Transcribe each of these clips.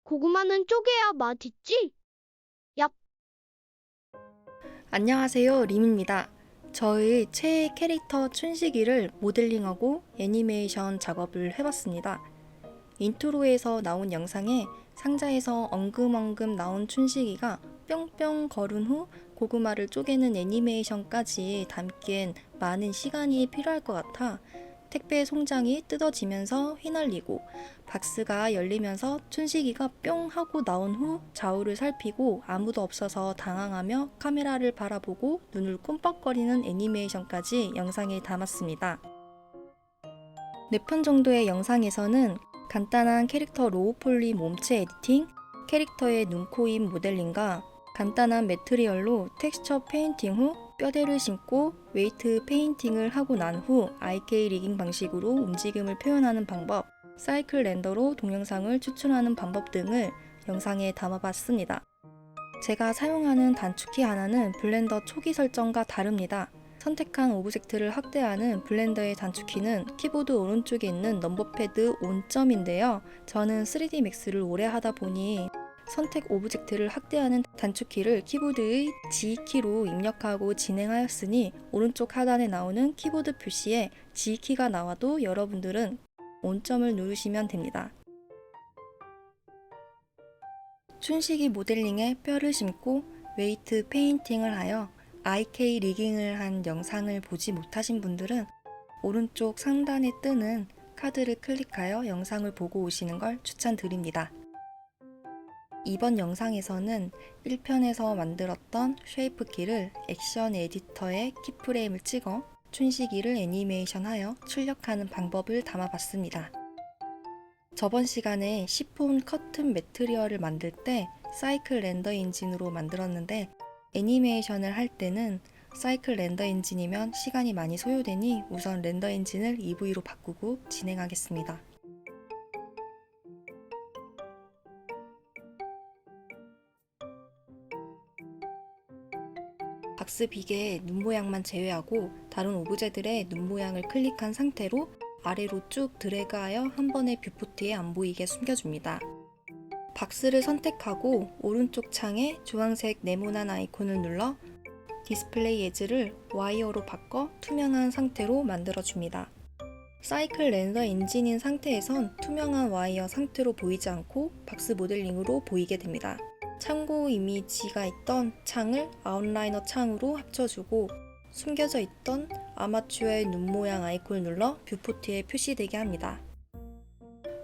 고구마는 쪼개야 맛있지? 얍. 안녕하세요, 림입니다. 저의 최애 캐릭터 춘식이를 모델링하고 애니메이션 작업을 해봤습니다. 인트로에서 나온 영상에 상자에서 엉금엉금 나온 춘식이가 뿅뿅 걸은 후 고구마를 쪼개는 애니메이션까지 담기엔 많은 시간이 필요할 것 같아 택배 송장이 뜯어지면서 휘날리고 박스가 열리면서 춘식이가 뿅 하고 나온 후 좌우를 살피고 아무도 없어서 당황하며 카메라를 바라보고 눈을 끔뻑거리는 애니메이션까지 영상에 담았습니다. 4편 정도의 영상에서는 간단한 캐릭터 로우폴리 몸체 에디팅, 캐릭터의 눈, 코, 입 모델링과 간단한 매트리얼로 텍스처 페인팅 후 뼈대를 심고 웨이트 페인팅을 하고 난 후 IK 리깅 방식으로 움직임을 표현하는 방법, 사이클 렌더로 동영상을 추출하는 방법 등을 영상에 담아봤습니다. 제가 사용하는 단축키 하나는 블렌더 초기 설정과 다릅니다. 선택한 오브젝트를 확대하는 블렌더의 단축키는 키보드 오른쪽에 있는 넘버패드 온점인데요. 저는 3D 맥스를 오래 하다 보니 선택 오브젝트를 확대하는 단축키를 키보드의 G키로 입력하고 진행하였으니 오른쪽 하단에 나오는 키보드 표시에 G키가 나와도 여러분들은 온점을 누르시면 됩니다. 춘식이 모델링에 뼈를 심고 웨이트 페인팅을 하여 IK 리깅을 한 영상을 보지 못하신 분들은 오른쪽 상단에 뜨는 카드를 클릭하여 영상을 보고 오시는 걸 추천드립니다. 이번 영상에서는 1편에서 만들었던 쉐이프 키를 액션 에디터에 키프레임을 찍어 춘식이를 애니메이션하여 출력하는 방법을 담아봤습니다. 저번 시간에 시폰 커튼 매트리얼을 만들 때 사이클 렌더 엔진으로 만들었는데 애니메이션을 할 때는 사이클 렌더 엔진이면 시간이 많이 소요되니 우선 렌더 엔진을 EV로 바꾸고 진행하겠습니다. 박스 빅의 눈 모양만 제외하고 다른 오브제들의 눈 모양을 클릭한 상태로 아래로 쭉 드래그하여 한 번에 뷰포트에 안 보이게 숨겨줍니다. 박스를 선택하고 오른쪽 창에 주황색 네모난 아이콘을 눌러 디스플레이 에즈를 와이어로 바꿔 투명한 상태로 만들어줍니다. 사이클 렌더 엔진인 상태에선 투명한 와이어 상태로 보이지 않고 박스 모델링으로 보이게 됩니다. 참고 이미지가 있던 창을 아웃라이너 창으로 합쳐주고 숨겨져 있던 아마추어의 눈 모양 아이콘을 눌러 뷰포트에 표시되게 합니다.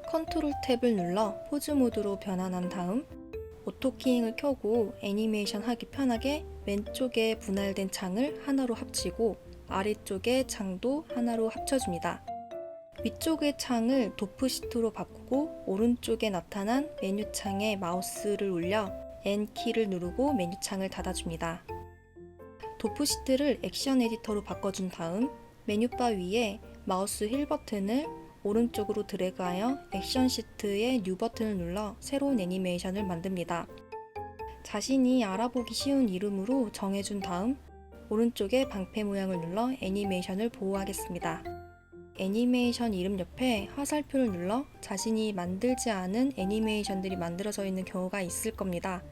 컨트롤 탭을 눌러 포즈 모드로 변환한 다음 오토키잉을 켜고 애니메이션 하기 편하게 왼쪽에 분할된 창을 하나로 합치고 아래쪽의 창도 하나로 합쳐줍니다. 위쪽의 창을 도프시트로 바꾸고 오른쪽에 나타난 메뉴창에 마우스를 올려 N키를 누르고 메뉴창을 닫아줍니다. 도프시트를 액션 에디터로 바꿔준 다음 메뉴바 위에 마우스 휠 버튼을 오른쪽으로 드래그하여 액션 시트의 뉴 버튼을 눌러 새로운 애니메이션을 만듭니다. 자신이 알아보기 쉬운 이름으로 정해준 다음 오른쪽에 방패 모양을 눌러 애니메이션을 보호하겠습니다. 애니메이션 이름 옆에 화살표를 눌러 자신이 만들지 않은 애니메이션들이 만들어져 있는 경우가 있을 겁니다.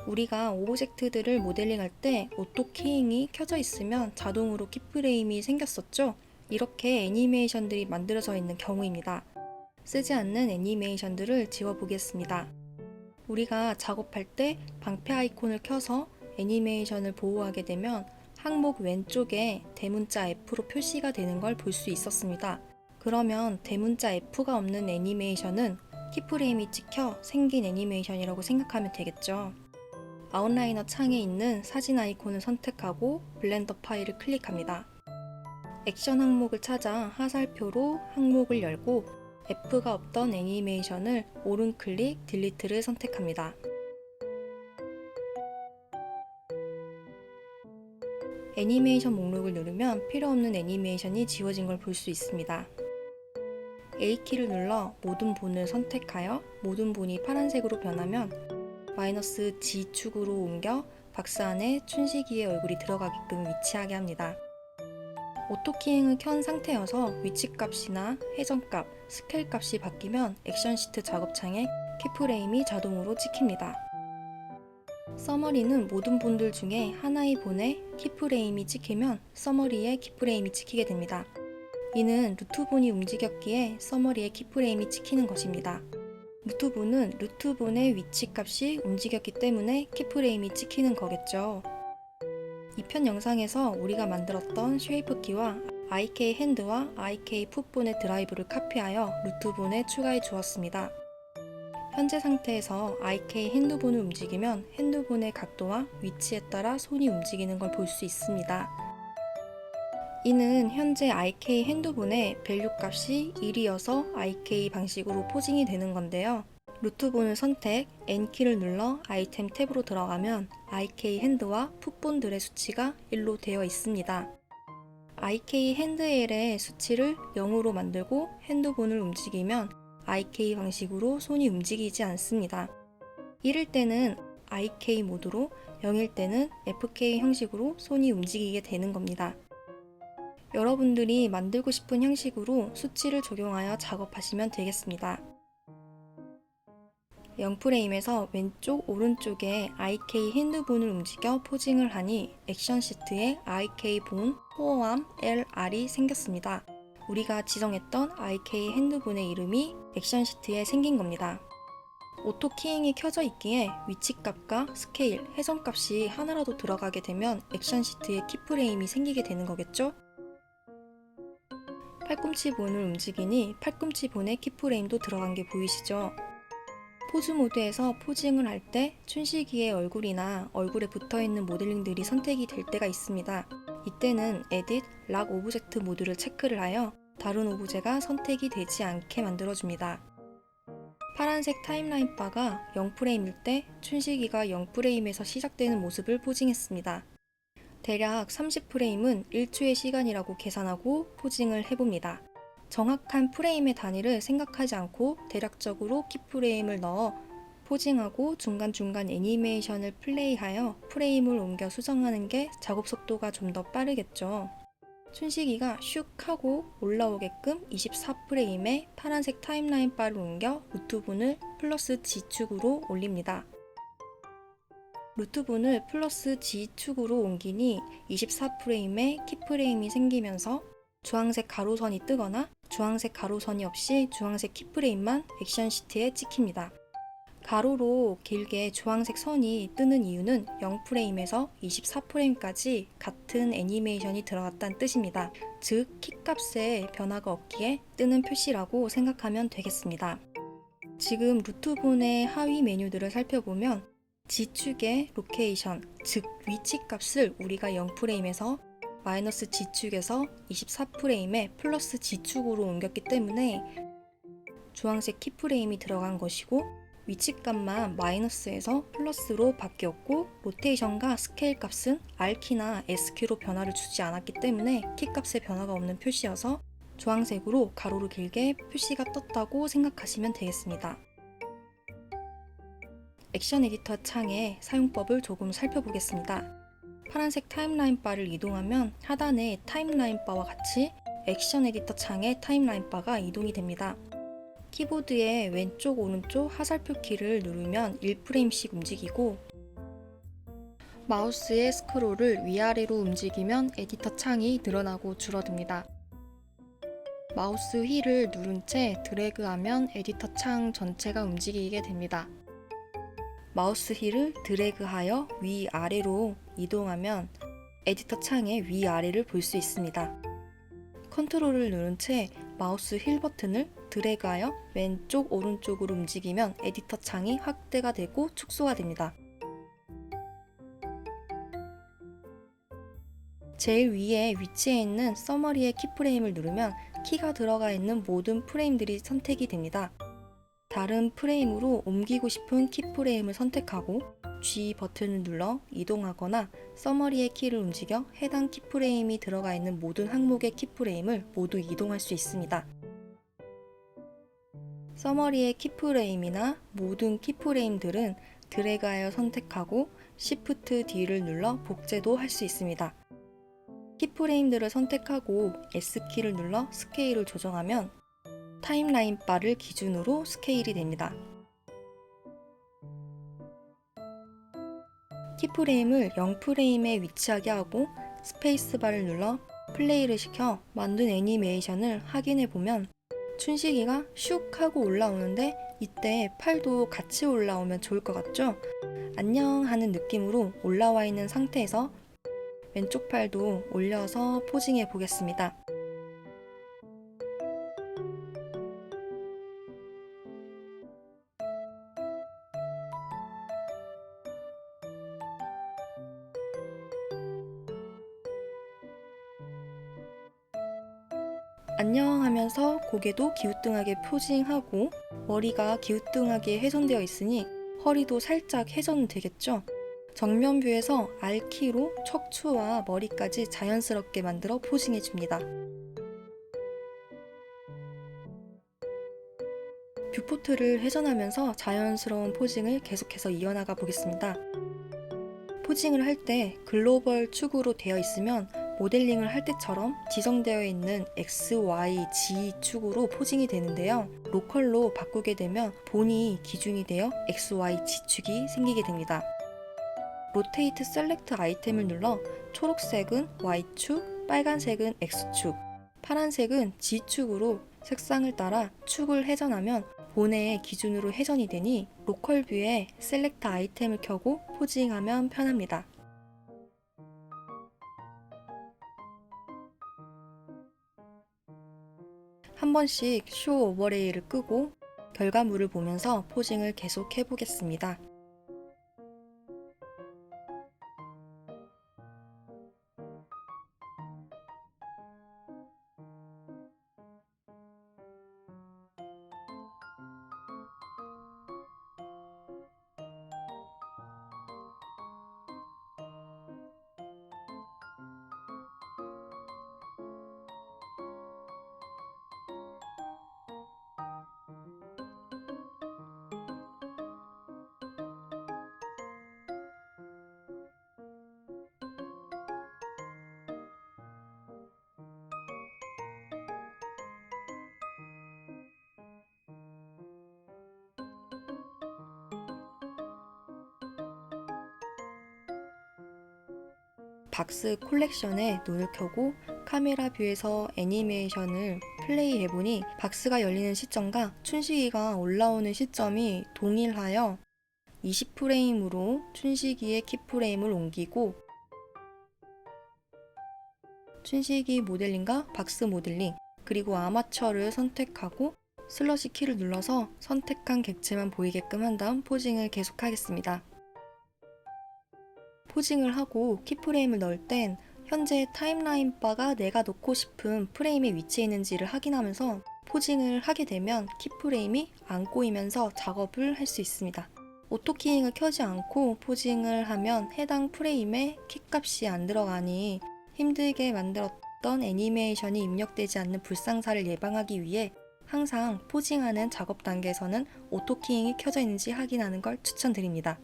우리가 오브젝트들을 모델링할 때 오토키잉이 켜져 있으면 자동으로 키프레임이 생겼었죠? 이렇게 애니메이션들이 만들어져 있는 경우입니다. 쓰지 않는 애니메이션들을 지워보겠습니다. 우리가 작업할 때 방패 아이콘을 켜서 애니메이션을 보호하게 되면 항목 왼쪽에 대문자 F로 표시가 되는 걸 볼 수 있었습니다. 그러면 대문자 F가 없는 애니메이션은 키프레임이 찍혀 생긴 애니메이션이라고 생각하면 되겠죠. 아웃라이너 창에 있는 사진 아이콘을 선택하고 블렌더 파일을 클릭합니다. 액션 항목을 찾아 화살표로 항목을 열고 F가 없던 애니메이션을 오른클릭 딜리트를 선택합니다. 애니메이션 목록을 누르면 필요 없는 애니메이션이 지워진 걸 볼 수 있습니다. A키를 눌러 모든 본을 선택하여 모든 본이 파란색으로 변하면 마이너스 G축으로 옮겨 박스 안에 춘식이의 얼굴이 들어가게끔 위치하게 합니다. 오토키잉을 켠 상태여서 위치값이나 회전값, 스케일 값이 바뀌면 액션 시트 작업창에 키프레임이 자동으로 찍힙니다. 서머리는 모든 본들 중에 하나의 본에 키프레임이 찍히면 서머리에 키프레임이 찍히게 됩니다. 이는 루트본이 움직였기에 서머리에 키프레임이 찍히는 것입니다. 루트본은 루트본의 위치 값이 움직였기 때문에 키프레임이 찍히는 거겠죠. 이 편 영상에서 우리가 만들었던 쉐이프 키와 IK 핸드와 IK 풋본의 드라이브를 카피하여 루트본에 추가해 주었습니다. 현재 상태에서 IK 핸드본을 움직이면 핸드본의 각도와 위치에 따라 손이 움직이는 걸 볼 수 있습니다. 이는 현재 IK 핸드본의 밸류 값이 1이어서 IK 방식으로 포징이 되는 건데요. 루트본을 선택, N키를 눌러 아이템 탭으로 들어가면 IK 핸드와 풋본들의 수치가 1로 되어 있습니다. IK 핸드엘의 수치를 0으로 만들고 핸드본을 움직이면 IK 방식으로 손이 움직이지 않습니다. 1일 때는 IK 모드로, 0일 때는 FK 형식으로 손이 움직이게 되는 겁니다. 여러분들이 만들고 싶은 형식으로 수치를 적용하여 작업하시면 되겠습니다. 0프레임에서 왼쪽, 오른쪽에 IK 핸드본을 움직여 포징을 하니 액션 시트에 IK 본, 호어암, LR이 생겼습니다. 우리가 지정했던 IK 핸드본의 이름이 액션 시트에 생긴 겁니다. 오토 키잉이 켜져 있기에 위치값과 스케일, 해선값이 하나라도 들어가게 되면 액션 시트에 키프레임이 생기게 되는 거겠죠? 팔꿈치 본을 움직이니 팔꿈치 본에 키프레임도 들어간 게 보이시죠? 포즈 모드에서 포징을 할 때 춘식이의 얼굴이나 얼굴에 붙어있는 모델링들이 선택이 될 때가 있습니다. 이때는 에딧, 락 오브젝트 모드를 체크를 하여 다른 오브제가 선택이 되지 않게 만들어줍니다. 파란색 타임라인 바가 0프레임일 때 춘식이가 0프레임에서 시작되는 모습을 포징했습니다. 대략 30프레임은 1초의 시간이라고 계산하고 포징을 해봅니다. 정확한 프레임의 단위를 생각하지 않고 대략적으로 키프레임을 넣어 포징하고 중간중간 애니메이션을 플레이하여 프레임을 옮겨 수정하는 게 작업 속도가 좀 더 빠르겠죠. 춘식이가 슉 하고 올라오게끔 24프레임에 파란색 타임라인 바를 옮겨 루트본을 플러스 G축으로 올립니다. 루트본을 플러스 G축으로 옮기니 24프레임에 키프레임이 생기면서 주황색 가로선이 뜨거나 주황색 가로선이 없이 주황색 키프레임만 액션 시트에 찍힙니다. 가로로 길게 주황색 선이 뜨는 이유는 0프레임에서 24프레임까지 같은 애니메이션이 들어갔다는 뜻입니다. 즉, 키값에 변화가 없기에 뜨는 표시라고 생각하면 되겠습니다. 지금 루트본의 하위 메뉴들을 살펴보면 G축의 로케이션, 즉 위치 값을 우리가 0프레임에서 마이너스 G축에서 24프레임에 플러스 G축으로 옮겼기 때문에 주황색 키프레임이 들어간 것이고 위치값만 마이너스에서 플러스로 바뀌었고 로테이션과 스케일 값은 R키나 S키로 변화를 주지 않았기 때문에 키값에 변화가 없는 표시여서 주황색으로 가로로 길게 표시가 떴다고 생각하시면 되겠습니다. 액션 에디터 창의 사용법을 조금 살펴보겠습니다. 파란색 타임라인 바를 이동하면 하단의 타임라인 바와 같이 액션 에디터 창의 타임라인 바가 이동이 됩니다. 키보드의 왼쪽 오른쪽 화살표 키를 누르면 1프레임씩 움직이고 마우스의 스크롤을 위아래로 움직이면 에디터 창이 늘어나고 줄어듭니다. 마우스 휠을 누른 채 드래그하면 에디터 창 전체가 움직이게 됩니다. 마우스 휠을 드래그하여 위아래로 이동하면 에디터 창의 위아래를 볼 수 있습니다. 컨트롤을 누른 채 마우스 휠 버튼을 드래그하여 왼쪽 오른쪽으로 움직이면 에디터 창이 확대가 되고 축소가 됩니다. 제일 위에 위치해 있는 서머리의 키프레임을 누르면 키가 들어가 있는 모든 프레임들이 선택이 됩니다. 다른 프레임으로 옮기고 싶은 키프레임을 선택하고 G 버튼을 눌러 이동하거나 서머리의 키를 움직여 해당 키프레임이 들어가 있는 모든 항목의 키프레임을 모두 이동할 수 있습니다. 서머리의 키프레임이나 모든 키프레임들은 드래그하여 선택하고 Shift D를 눌러 복제도 할 수 있습니다. 키프레임들을 선택하고 S키를 눌러 스케일을 조정하면 타임라인 바를 기준으로 스케일이 됩니다. 키프레임을 0프레임에 위치하게 하고 스페이스바를 눌러 플레이를 시켜 만든 애니메이션을 확인해 보면 춘식이가 슉 하고 올라오는데 이때 팔도 같이 올라오면 좋을 것 같죠? 안녕 하는 느낌으로 올라와 있는 상태에서 왼쪽 팔도 올려서 포징해 보겠습니다. 안녕 하면서 고개도 기우뚱하게 포징하고 머리가 기우뚱하게 훼손되어 있으니 허리도 살짝 회전은 되겠죠? 정면 뷰에서 R키로 척추와 머리까지 자연스럽게 만들어 포징해 줍니다. 뷰포트를 회전하면서 자연스러운 포징을 계속해서 이어나가 보겠습니다. 포징을 할 때 글로벌 축으로 되어 있으면 모델링을 할 때처럼 지정되어 있는 X, Y, Z 축으로 포징이 되는데요. 로컬로 바꾸게 되면 본이 기준이 되어 X, Y, Z 축이 생기게 됩니다. 로테이트 셀렉트 아이템을 눌러 초록색은 Y축, 빨간색은 X축, 파란색은 G축으로 색상을 따라 축을 회전하면 본의 기준으로 회전이 되니 로컬 뷰에 셀렉트 아이템을 켜고 포징하면 편합니다. 한 번씩 쇼 오버레이를 끄고 결과물을 보면서 포징을 계속 해보겠습니다. 박스 콜렉션에 눈을 켜고 카메라 뷰에서 애니메이션을 플레이해보니 박스가 열리는 시점과 춘식이가 올라오는 시점이 동일하여 20프레임으로 춘식이의 키프레임을 옮기고 춘식이 모델링과 박스 모델링 그리고 아마추어를 선택하고 슬러시 키를 눌러서 선택한 객체만 보이게끔 한 다음 포징을 계속하겠습니다. 포징을 하고 키프레임을 넣을 땐 현재 타임라인 바가 내가 놓고 싶은 프레임에 위치해 있는지를 확인하면서 포징을 하게 되면 키프레임이 안 꼬이면서 작업을 할 수 있습니다. 오토키잉을 켜지 않고 포징을 하면 해당 프레임에 키값이 안 들어가니 힘들게 만들었던 애니메이션이 입력되지 않는 불상사를 예방하기 위해 항상 포징하는 작업 단계에서는 오토키잉이 켜져 있는지 확인하는 걸 추천드립니다.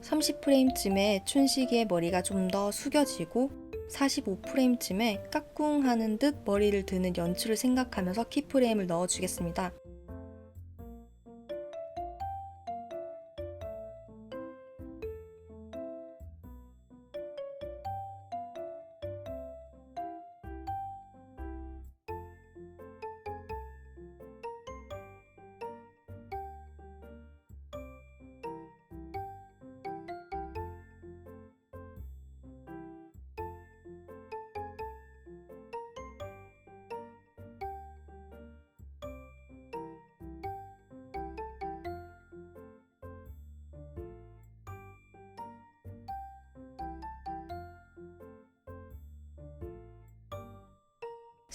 (30프레임쯤에) 춘식이의 머리가 좀 더 숙여지고 45프레임쯤에 까꿍하는 듯 머리를 드는 연출을 생각하면서 키프레임을 넣어주겠습니다.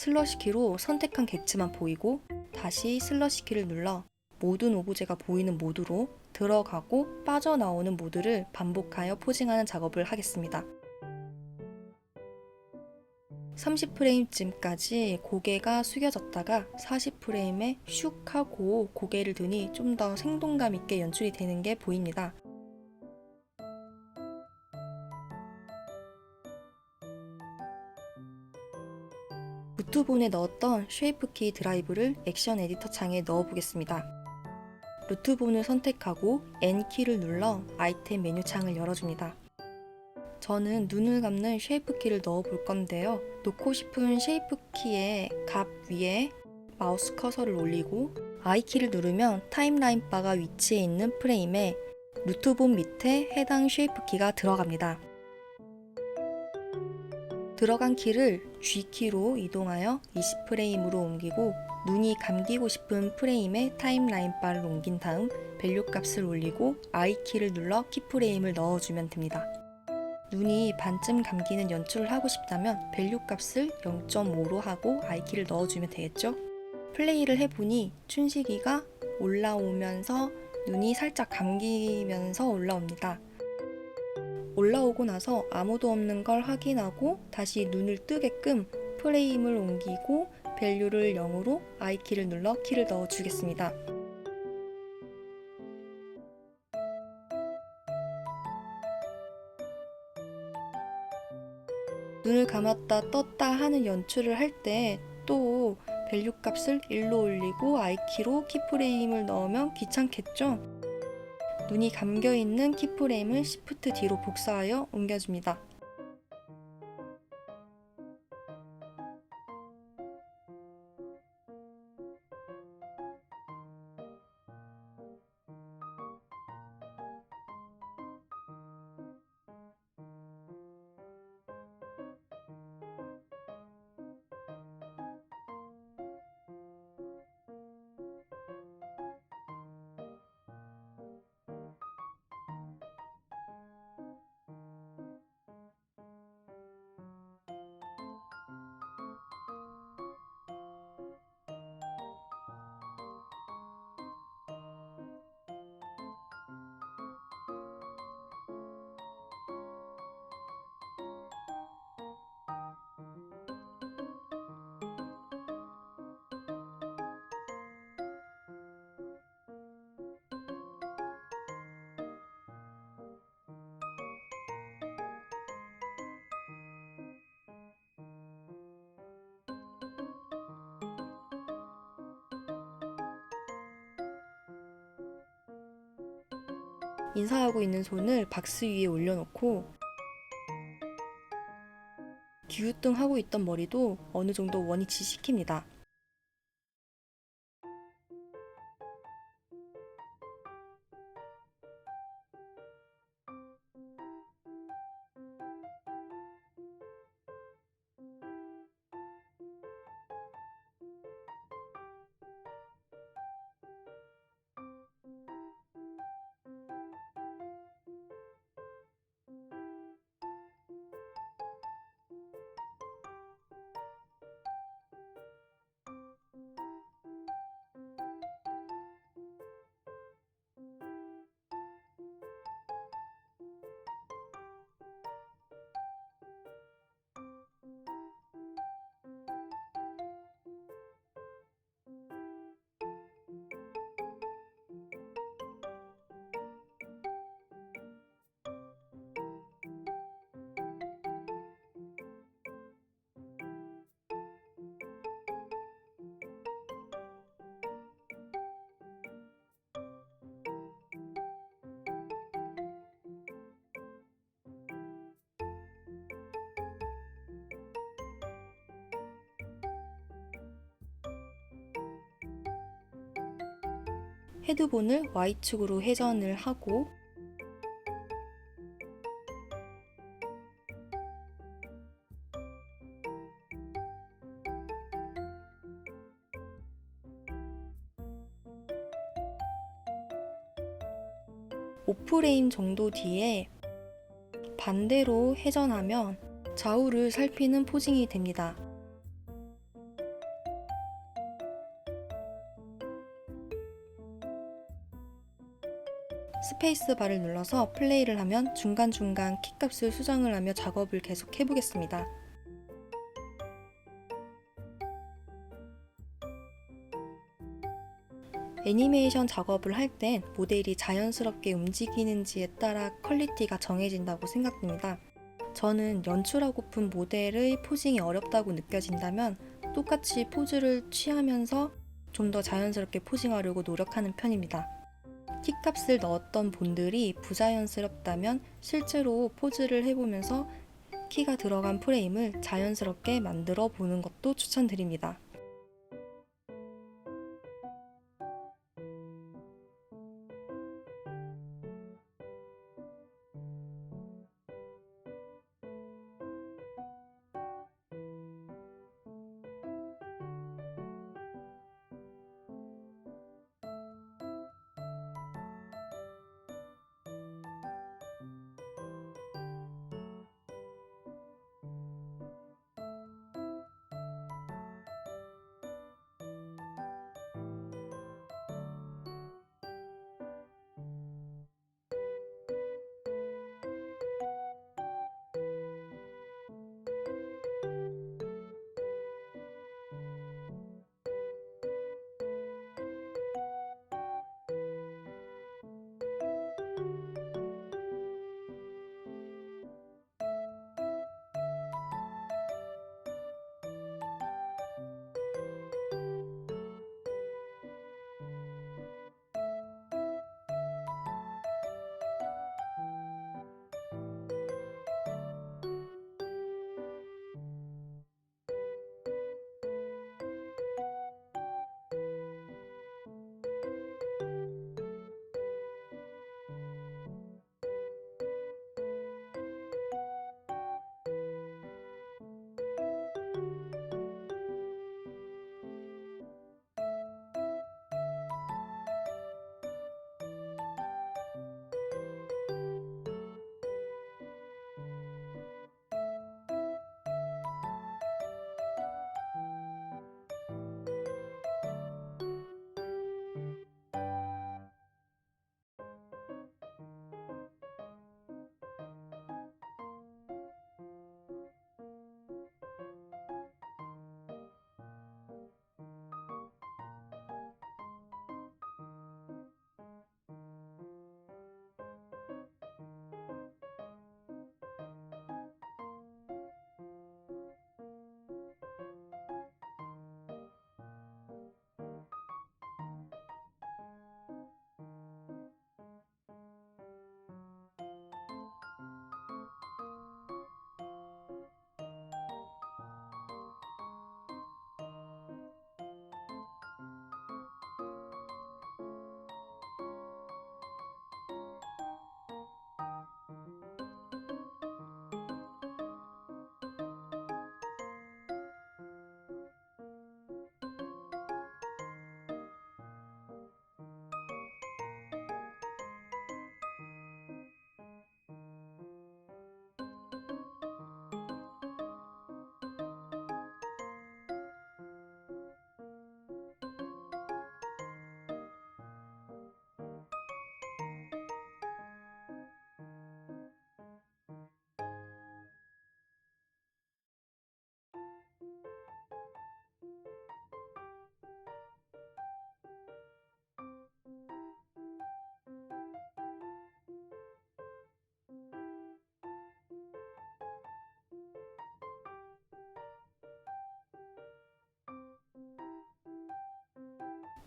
슬러시 키로 선택한 객체만 보이고 다시 슬러시 키를 눌러 모든 오브제가 보이는 모드로 들어가고 빠져나오는 모드를 반복하여 포징하는 작업을 하겠습니다. 30프레임쯤까지 고개가 숙여졌다가 40프레임에 슉 하고 고개를 드니 좀 더 생동감 있게 연출이 되는 게 보입니다. 루트본에 넣었던 쉐이프키 드라이브를 액션 에디터 창에 넣어 보겠습니다. 루트본을 선택하고 N키를 눌러 아이템 메뉴 창을 열어줍니다. 저는 눈을 감는 쉐이프키를 넣어 볼 건데요. 놓고 싶은 쉐이프키의 값 위에 마우스 커서를 올리고 I키를 누르면 타임라인 바가 위치해 있는 프레임에 루트본 밑에 해당 쉐이프키가 들어갑니다. 들어간 키를 G키로 이동하여 20프레임으로 옮기고 눈이 감기고 싶은 프레임에 타임라인 바를 옮긴 다음 밸류 값을 올리고 I키를 눌러 키프레임을 넣어주면 됩니다. 눈이 반쯤 감기는 연출을 하고 싶다면 밸류 값을 0.5로 하고 I키를 넣어주면 되겠죠? 플레이를 해보니 춘식이가 올라오면서 눈이 살짝 감기면서 올라옵니다. 올라오고 나서 아무도 없는 걸 확인하고 다시 눈을 뜨게끔 프레임을 옮기고 밸류를 0으로 I키를 눌러 키를 넣어주겠습니다. 눈을 감았다 떴다 하는 연출을 할 때 또 밸류 값을 1로 올리고 I키로 키프레임을 넣으면 귀찮겠죠? 눈이 감겨있는 키프레임을 Shift D로 복사하여 옮겨줍니다. 인사하고 있는 손을 박스 위에 올려놓고 기우뚱 하고 있던 머리도 어느 정도 원위치 시킵니다. 헤드본을 Y축으로 회전을 하고 (5프레임) 정도 뒤에 반대로 회전하면 좌우를 살피는 포징이 됩니다. 스페이스 바를 눌러서 플레이를 하면 중간중간 키값을 수정을 하며 작업을 계속 해보겠습니다. 애니메이션 작업을 할 땐 모델이 자연스럽게 움직이는지에 따라 퀄리티가 정해진다고 생각됩니다. 저는 연출하고픈 모델의 포징이 어렵다고 느껴진다면 똑같이 포즈를 취하면서 좀 더 자연스럽게 포징하려고 노력하는 편입니다. 키값을 넣었던 본들이 부자연스럽다면 실제로 포즈를 해보면서 키가 들어간 프레임을 자연스럽게 만들어 보는 것도 추천드립니다.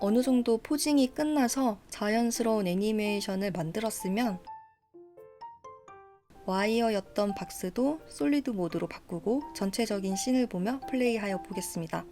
어느 정도 포징이 끝나서 자연스러운 애니메이션을 만들었으면 와이어였던 박스도 솔리드 모드로 바꾸고 전체적인 씬을 보며 플레이하여 보겠습니다.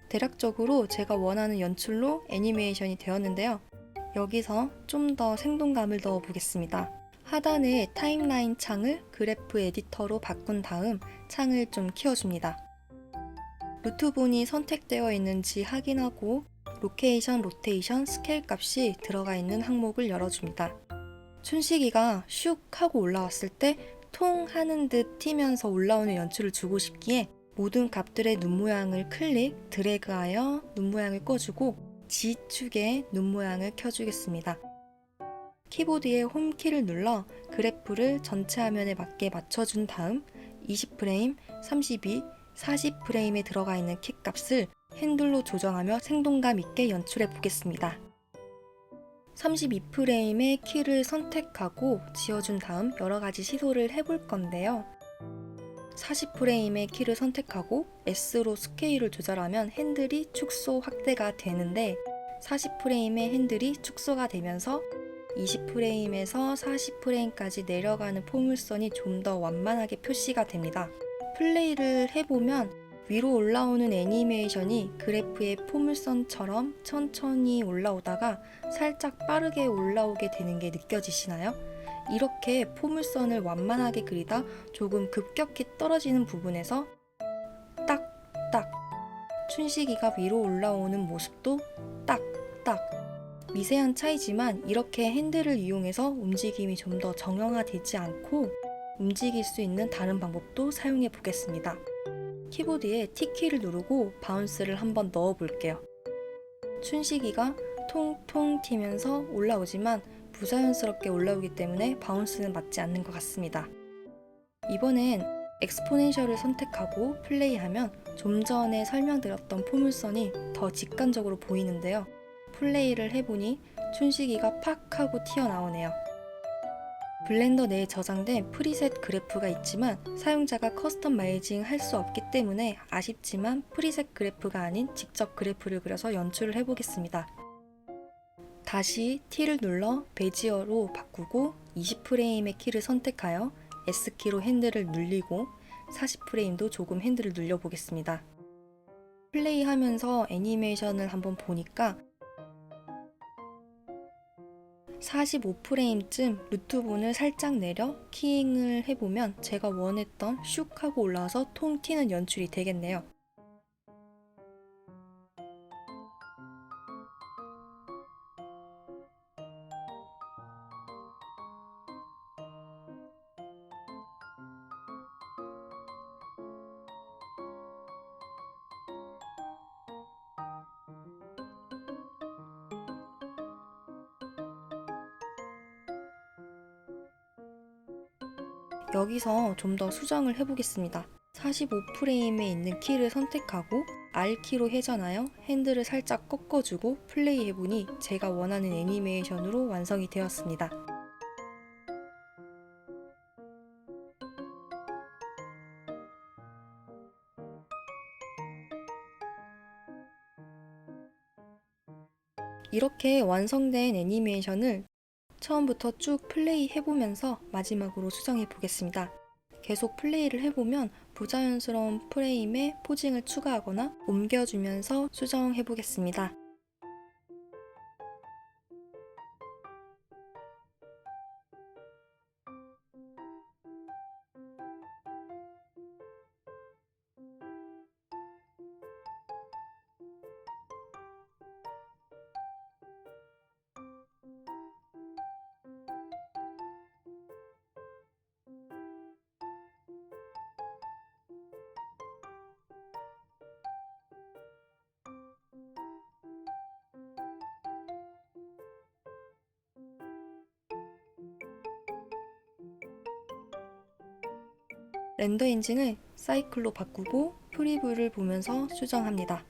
대략적으로 제가 원하는 연출로 애니메이션이 되었는데요. 여기서 좀 더 생동감을 넣어 보겠습니다. 하단의 타임라인 창을 그래프 에디터로 바꾼 다음 창을 좀 키워줍니다. 루트본이 선택되어 있는지 확인하고 로케이션, 로테이션, 스케일 값이 들어가 있는 항목을 열어줍니다. 춘식이가 슉 하고 올라왔을 때 통 하는 듯 튀면서 올라오는 연출을 주고 싶기에 모든 값들의 눈 모양을 클릭, 드래그하여 눈 모양을 꺼주고 G축의 눈 모양을 켜주겠습니다. 키보드의 홈키를 눌러 그래프를 전체 화면에 맞게 맞춰준 다음 20프레임, 32, 40프레임에 들어가 있는 키 값을 핸들로 조정하며 생동감 있게 연출해 보겠습니다. 32프레임의 키를 선택하고 지어준 다음 여러가지 시도를 해볼 건데요. 40프레임의 키를 선택하고 S로 스케일을 조절하면 핸들이 축소 확대가 되는데 40프레임의 핸들이 축소가 되면서 20프레임에서 40프레임까지 내려가는 포물선이 좀 더 완만하게 표시가 됩니다. 플레이를 해보면 위로 올라오는 애니메이션이 그래프의 포물선처럼 천천히 올라오다가 살짝 빠르게 올라오게 되는 게 느껴지시나요? 이렇게 포물선을 완만하게 그리다 조금 급격히 떨어지는 부분에서 딱딱 춘식이가 위로 올라오는 모습도 딱딱 미세한 차이지만 이렇게 핸들을 이용해서 움직임이 좀 더 정형화되지 않고 움직일 수 있는 다른 방법도 사용해 보겠습니다. 키보드에 T키를 누르고 바운스를 한번 넣어 볼게요. 춘식이가 통통 튀면서 올라오지만 부자연스럽게 올라오기 때문에 바운스는 맞지 않는 것 같습니다. 이번엔 엑스포넨셜을 선택하고 플레이하면 좀 전에 설명드렸던 포물선이 더 직관적으로 보이는데요. 플레이를 해보니 춘식이가 팍 하고 튀어나오네요. 블렌더 내에 저장된 프리셋 그래프가 있지만 사용자가 커스터마이징 할 수 없기 때문에 아쉽지만 프리셋 그래프가 아닌 직접 그래프를 그려서 연출을 해보겠습니다. 다시 T를 눌러 베지어로 바꾸고 20프레임의 키를 선택하여 S키로 핸들을 눌리고 40프레임도 조금 핸들을 눌려보겠습니다. 플레이하면서 애니메이션을 한번 보니까 45프레임쯤 루트본을 살짝 내려 키잉을 해보면 제가 원했던 슉 하고 올라와서 통 튀는 연출이 되겠네요. 여기서 좀 더 수정을 해보겠습니다. 45프레임에 있는 키를 선택하고 R키로 회전하여 핸들을 살짝 꺾어주고 플레이해보니 제가 원하는 애니메이션으로 완성이 되었습니다. 이렇게 완성된 애니메이션을 처음부터 쭉 플레이 해보면서 마지막으로 수정해 보겠습니다. 계속 플레이를 해보면 부자연스러운 프레임에 포징을 추가하거나 옮겨주면서 수정해 보겠습니다. 렌더 엔진을 사이클로 바꾸고 프리뷰를 보면서 수정합니다.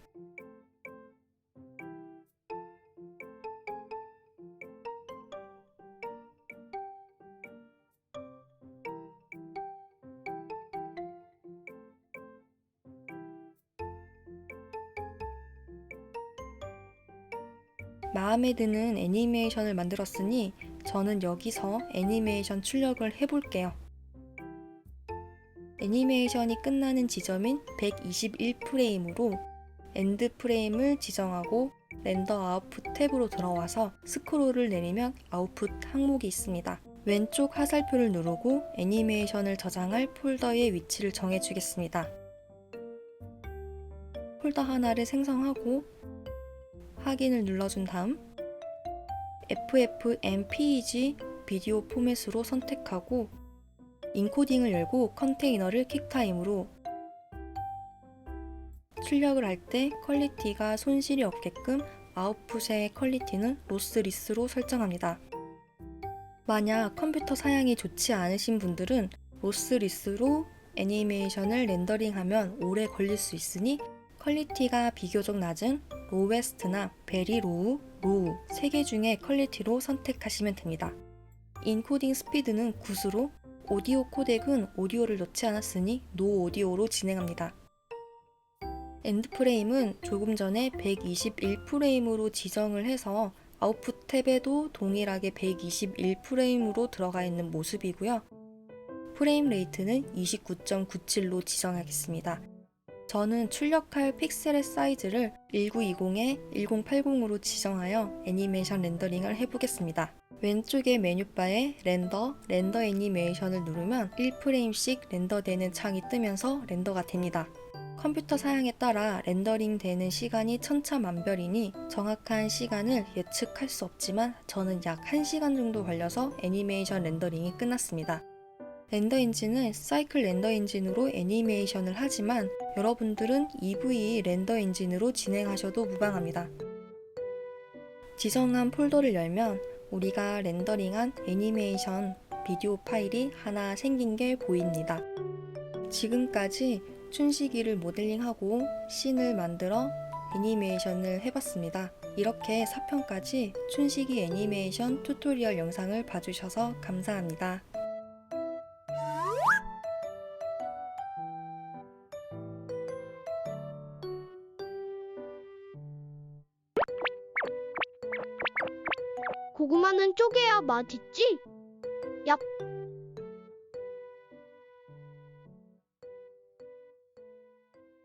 마음에 드는 애니메이션을 만들었으니 저는 여기서 애니메이션 출력을 해볼게요. 애니메이션이 끝나는 지점인 121프레임으로 엔드 프레임을 지정하고 렌더 아웃풋 탭으로 들어와서 스크롤을 내리면 아웃풋 항목이 있습니다. 왼쪽 화살표를 누르고 애니메이션을 저장할 폴더의 위치를 정해주겠습니다. 폴더 하나를 생성하고 확인을 눌러준 다음 FFmpeg 비디오 포맷으로 선택하고 인코딩을 열고 컨테이너를 퀵타임으로 출력을 할 때 퀄리티가 손실이 없게끔 아웃풋의 퀄리티는 로스리스로 설정합니다. 만약 컴퓨터 사양이 좋지 않으신 분들은 로스리스로 애니메이션을 렌더링하면 오래 걸릴 수 있으니 퀄리티가 비교적 낮은 로웨스트나 베리 로우, 로우 3개 중에 퀄리티로 선택하시면 됩니다. 인코딩 스피드는 9수로 오디오 코덱은 오디오를 넣지 않았으니 노 오디오로 진행합니다. 엔드 프레임은 조금 전에 121프레임으로 지정을 해서 아웃풋 탭에도 동일하게 121프레임으로 들어가 있는 모습이고요. 프레임 레이트는 29.97로 지정하겠습니다. 저는 출력할 픽셀의 사이즈를 1920에 1080으로 지정하여 애니메이션 렌더링을 해보겠습니다. 왼쪽의 메뉴바에 렌더 애니메이션을 누르면 1프레임씩 렌더되는 창이 뜨면서 렌더가 됩니다. 컴퓨터 사양에 따라 렌더링 되는 시간이 천차만별이니 정확한 시간을 예측할 수 없지만 저는 약 1시간 정도 걸려서 애니메이션 렌더링이 끝났습니다. 렌더 엔진은 사이클 렌더 엔진으로 애니메이션을 하지만 여러분들은 EVE 렌더 엔진으로 진행하셔도 무방합니다. 지정한 폴더를 열면 우리가 렌더링한 애니메이션 비디오 파일이 하나 생긴 게 보입니다. 지금까지 춘식이를 모델링하고 씬을 만들어 애니메이션을 해봤습니다. 이렇게 4편까지 춘식이 애니메이션 튜토리얼 영상을 봐주셔서 감사합니다. 고구마는 쪼개야 맛있지? 얍.